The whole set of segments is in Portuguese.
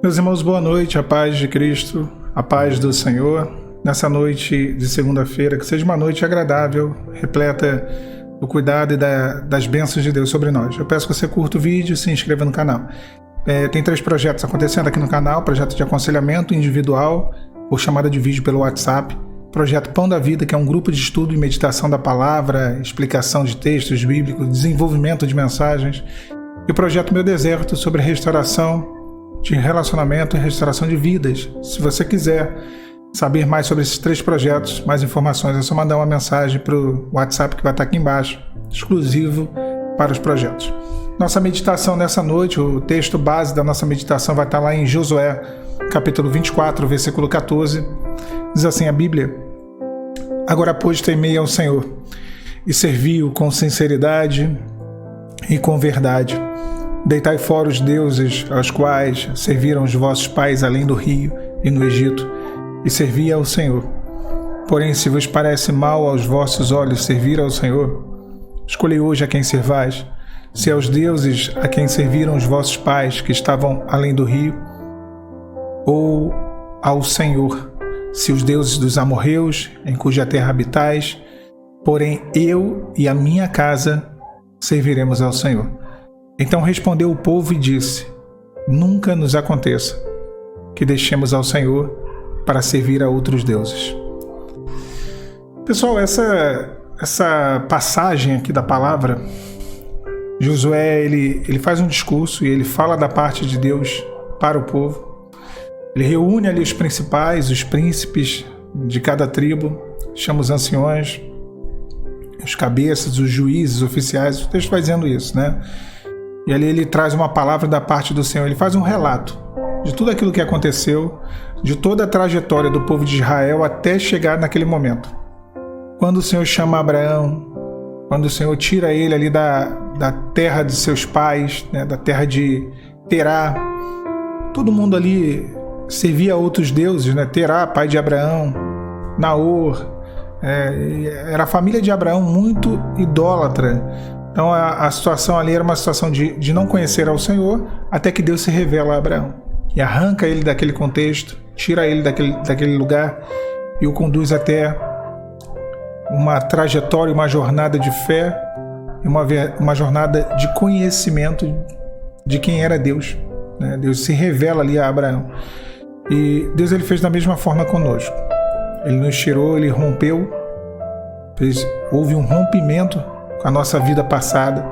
Meus irmãos, boa noite, a paz de Cristo, a paz do Senhor. Nessa noite de segunda-feira, que seja uma noite agradável, repleta do cuidado e das bênçãos de Deus sobre nós. Eu peço que você curta o vídeo e se inscreva no canal. Tem 3 projetos acontecendo aqui no canal: projeto de aconselhamento individual, por chamada de vídeo pelo WhatsApp, projeto Pão da Vida, que é um grupo de estudo e meditação da palavra, explicação de textos bíblicos, desenvolvimento de mensagens, e o projeto Meu Deserto, sobre restauração de relacionamento e restauração de vidas. Se você quiser saber mais sobre esses 3 projetos, mais informações, é só mandar uma mensagem para o WhatsApp que vai estar aqui embaixo, exclusivo para os projetos. Nossa meditação nessa noite, o texto base da nossa meditação vai estar lá em Josué, capítulo 24, versículo 14. Diz assim a Bíblia: Agora, pois, temei ao Senhor e servi-o com sinceridade e com verdade. Deitai fora os deuses aos quais serviram os vossos pais além do rio e no Egito, e servi ao Senhor. Porém, se vos parece mal aos vossos olhos servir ao Senhor, escolhei hoje a quem servais, se aos deuses a quem serviram os vossos pais que estavam além do rio, ou ao Senhor, se os deuses dos amorreus, em cuja terra habitais. Porém, eu e a minha casa serviremos ao Senhor. Então respondeu o povo e disse: Nunca nos aconteça que deixemos ao Senhor para servir a outros deuses. Pessoal, essa passagem aqui da palavra, Josué ele faz um discurso e ele fala da parte de Deus para o povo. Ele reúne ali os principais, os príncipes de cada tribo, chama os anciões, os cabeças, os juízes, os oficiais. O texto vai dizendo isso, né? E ali ele traz uma palavra da parte do Senhor. Ele faz um relato de tudo aquilo que aconteceu, de toda a trajetória do povo de Israel até chegar naquele momento. Quando o Senhor chama Abraão, quando o Senhor tira ele ali da terra de seus pais, né, da terra de Terá. Todo mundo ali servia a outros deuses, né? Terá, pai de Abraão, Naor, era a família de Abraão muito idólatra. Então a situação ali era uma situação de não conhecer ao Senhor, até que Deus se revela a Abraão e arranca ele daquele contexto, tira ele daquele lugar e o conduz até uma trajetória, uma jornada de fé e uma jornada de conhecimento de quem era Deus, né? Deus se revela ali a Abraão. E Deus ele fez da mesma forma conosco. Ele nos tirou, ele rompeu, houve um rompimento com a nossa vida passada,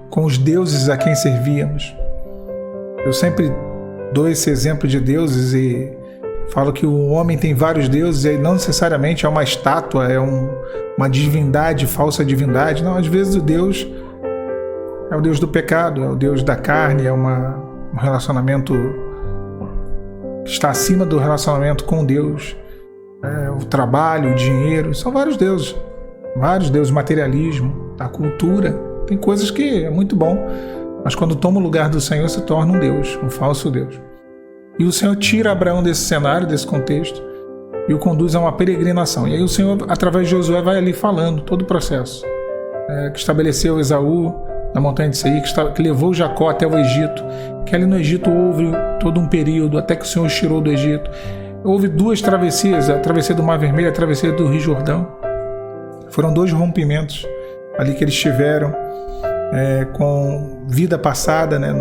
com os deuses a quem servíamos. Eu sempre dou esse exemplo de deuses e falo que o homem tem vários deuses e não necessariamente é uma estátua, é uma divindade, falsa divindade. Não, às vezes o Deus é o Deus do pecado, é o Deus da carne, é um relacionamento que está acima do relacionamento com Deus. O trabalho, o dinheiro, são vários deuses, materialismo, a cultura. Tem coisas que é muito bom, mas quando toma o lugar do Senhor se torna um Deus, um falso Deus. E o Senhor tira Abraão desse cenário, desse contexto, e o conduz a uma peregrinação. E aí o Senhor, através de Josué, vai ali falando todo o processo, que estabeleceu Esaú na montanha de Seir, que levou Jacó até o Egito, que ali no Egito houve todo um período até que o Senhor os tirou do Egito. Houve 2 travessias, a travessia do Mar Vermelho e a travessia do Rio Jordão. Foram 2 rompimentos ali que eles tiveram com vida passada, né?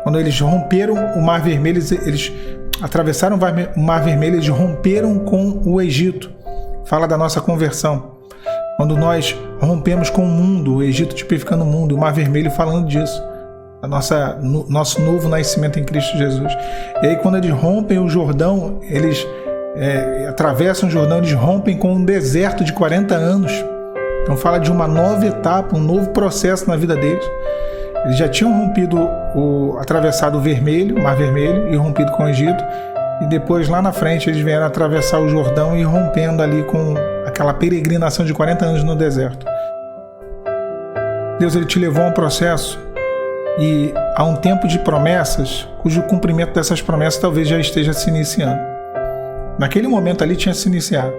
Quando eles romperam o Mar Vermelho, eles atravessaram o Mar Vermelho, eles romperam com o Egito. Fala da nossa conversão. Quando nós rompemos com o mundo, o Egito tipificando o mundo, o Mar Vermelho falando disso. Nosso novo nascimento em Cristo Jesus. E aí quando eles rompem o Jordão, eles atravessam o Jordão, eles rompem com um deserto de 40 anos. Então fala de uma nova etapa, um novo processo na vida deles. Eles já tinham atravessado o Mar Vermelho e rompido com o Egito. E depois lá na frente eles vieram atravessar o Jordão e rompendo ali com aquela peregrinação de 40 anos no deserto. Deus ele te levou a um processo e há um tempo de promessas cujo cumprimento dessas promessas talvez já esteja se iniciando. Naquele momento ali tinha se iniciado.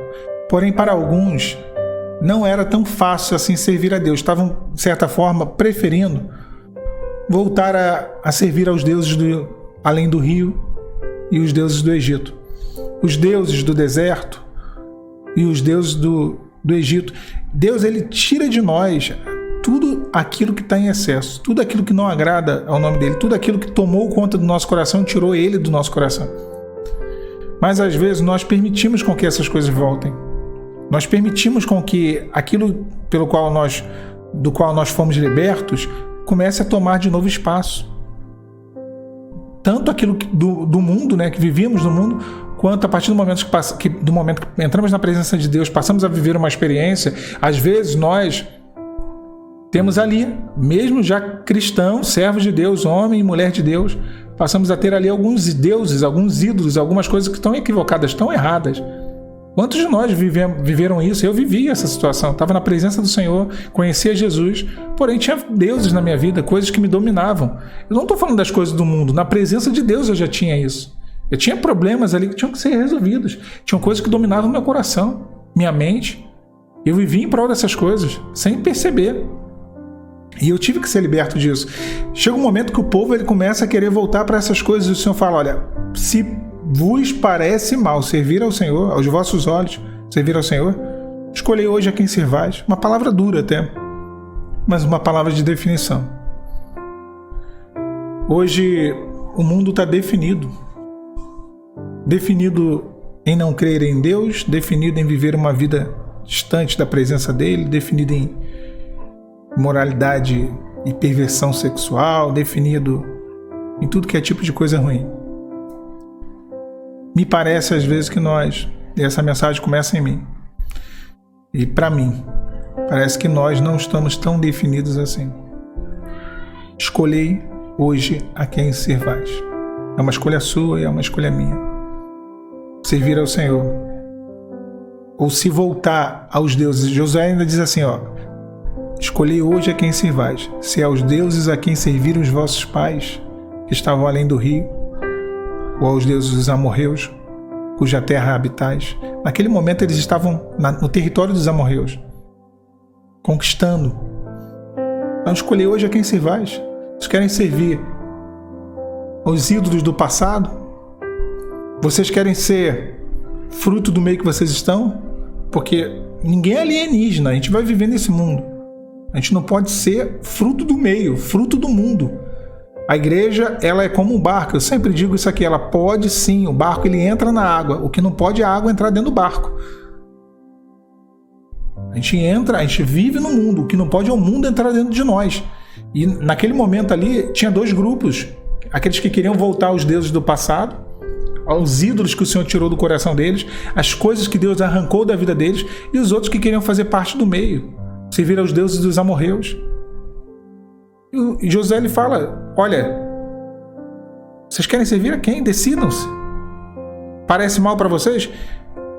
Porém, para alguns não era tão fácil assim servir a Deus. Estavam, de certa forma, preferindo voltar a servir aos deuses além do rio, e os deuses do Egito. Os deuses do deserto e os deuses do Egito. Deus, ele tira de nós tudo aquilo que está em excesso, tudo aquilo que não agrada ao nome dele, tudo aquilo que tomou conta do nosso coração, tirou ele do nosso coração. Mas às vezes nós permitimos com que essas coisas voltem. Nós permitimos com que aquilo do qual nós fomos libertos comece a tomar de novo espaço. Tanto aquilo do mundo, né, que vivíamos no mundo, quanto a partir do momento que entramos na presença de Deus, passamos a viver uma experiência, às vezes nós temos ali, mesmo já cristãos, servos de Deus, homem e mulher de Deus, passamos a ter ali alguns deuses, alguns ídolos, algumas coisas que estão equivocadas, estão erradas. Quantos de nós viveram isso? Eu vivi essa situação, estava na presença do Senhor, conhecia Jesus, porém tinha deuses na minha vida, coisas que me dominavam. Eu não estou falando das coisas do mundo, na presença de Deus eu já tinha isso. Eu tinha problemas ali que tinham que ser resolvidos, tinham coisas que dominavam meu coração, minha mente. Eu vivi em prol dessas coisas, sem perceber. E eu tive que ser liberto disso. Chega um momento que o povo ele começa a querer voltar para essas coisas e o Senhor fala, olha, se vos parece mal servir ao Senhor, aos vossos olhos, servir ao Senhor, escolhei hoje a quem servais. Uma palavra dura até, mas uma palavra de definição. Hoje o mundo está definido em não crer em Deus, definido em viver uma vida distante da presença dele, definido em moralidade e perversão sexual, definido em tudo que é tipo de coisa ruim. Me parece às vezes que e essa mensagem começa em mim, e para mim, parece que nós não estamos tão definidos assim. Escolhei hoje a quem servais. É uma escolha sua e é uma escolha minha. Servir ao Senhor, ou se voltar aos deuses. Josué ainda diz assim, escolhi hoje a quem servais, se é aos deuses a quem serviram os vossos pais, que estavam além do rio, ou aos deuses dos amorreus, cuja terra habitais. Naquele momento eles estavam no território dos amorreus, conquistando. Então escolhi hoje a quem servais. Vocês querem servir aos ídolos do passado? Vocês querem ser fruto do meio que vocês estão? Porque ninguém é alienígena, a gente vai viver nesse mundo. A gente não pode ser fruto do meio, fruto do mundo. A igreja, ela é como um barco. Eu sempre digo isso aqui, ela pode sim, o barco ele entra na água. O que não pode é a água entrar dentro do barco. A gente vive no mundo. O que não pode é o mundo entrar dentro de nós. E naquele momento ali, tinha dois grupos. Aqueles que queriam voltar aos deuses do passado, aos ídolos que o Senhor tirou do coração deles, as coisas que Deus arrancou da vida deles, e os outros que queriam fazer parte do meio, servir aos deuses dos amorreus. E Josué ele fala, olha, vocês querem servir a quem? Decidam-se. Parece mal para vocês?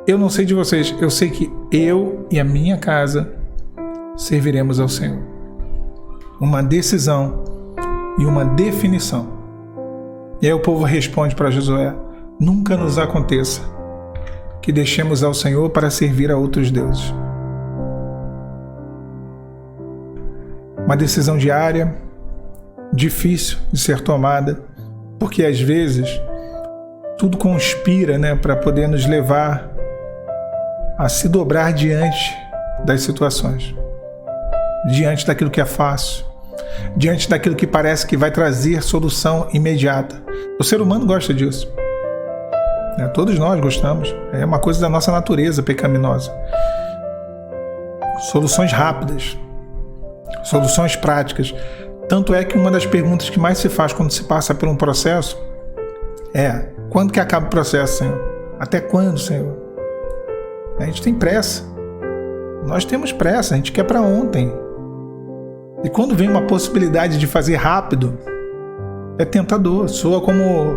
Eu não sei de vocês, eu sei que eu e a minha casa serviremos ao Senhor. Uma decisão e uma definição. E aí o povo responde para Josué, nunca nos aconteça que deixemos ao Senhor para servir a outros deuses. Uma decisão diária, difícil de ser tomada, porque às vezes tudo conspira, para poder nos levar a se dobrar diante das situações, diante daquilo que é fácil, diante daquilo que parece que vai trazer solução imediata. O ser humano gosta disso. Todos nós gostamos. É uma coisa da nossa natureza pecaminosa. Soluções rápidas, soluções práticas. Tanto é que uma das perguntas que mais se faz quando se passa por um processo é: quando que acaba o processo, Senhor? Até quando, Senhor? A gente tem pressa. Nós temos pressa, a gente quer para ontem. E quando vem uma possibilidade de fazer rápido, é tentador, soa como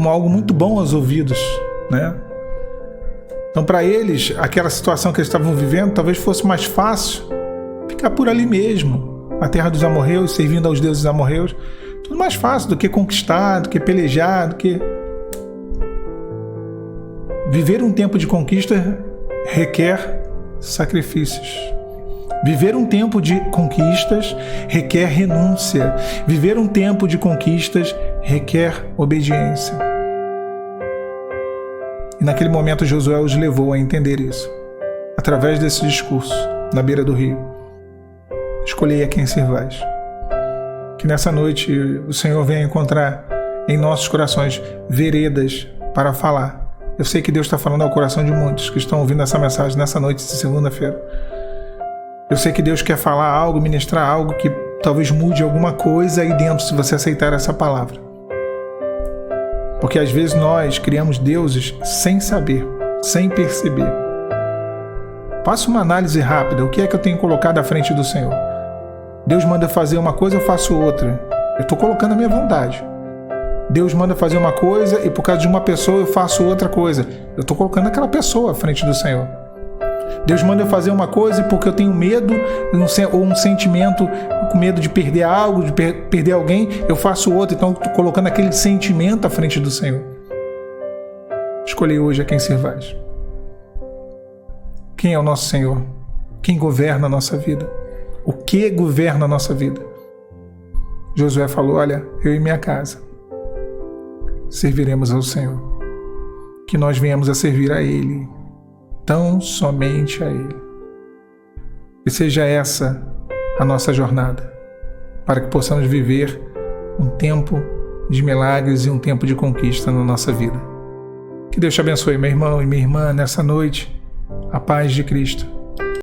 algo muito bom aos ouvidos, Então, para eles, aquela situação que eles estavam vivendo, talvez fosse mais fácil ficar por ali mesmo, a terra dos amorreus, servindo aos deuses amorreus. Tudo mais fácil do que conquistar, do que pelejar, do que... Viver um tempo de conquista requer sacrifícios. Viver um tempo de conquistas requer renúncia. Viver um tempo de conquistas requer obediência. E naquele momento Josué os levou a entender isso. Através desse discurso, na beira do rio. Escolhei a quem servais. Que nessa noite o Senhor venha encontrar em nossos corações veredas para falar. Eu sei que Deus está falando ao coração de muitos que estão ouvindo essa mensagem nessa noite de segunda-feira. Eu sei que Deus quer falar algo, ministrar algo que talvez mude alguma coisa aí dentro se você aceitar essa palavra. Porque às vezes nós criamos deuses sem saber, sem perceber. Faça uma análise rápida. O que é que eu tenho colocado à frente do Senhor? Deus manda fazer uma coisa, eu faço outra. Eu estou colocando a minha vontade. Deus manda fazer uma coisa e por causa de uma pessoa eu faço outra coisa. Eu estou colocando aquela pessoa à frente do Senhor. Deus manda eu fazer uma coisa e porque eu tenho medo ou um sentimento, com medo de perder algo, de perder alguém, eu faço outra. Então eu estou colocando aquele sentimento à frente do Senhor. Escolhi hoje a quem servais. Quem é o nosso Senhor? Quem governa a nossa vida? O que governa a nossa vida? Josué falou, olha, eu e minha casa serviremos ao Senhor. Que nós venhamos a servir a Ele, tão somente a Ele. E seja essa a nossa jornada, para que possamos viver um tempo de milagres e um tempo de conquista na nossa vida. Que Deus te abençoe, meu irmão e minha irmã, nessa noite. A paz de Cristo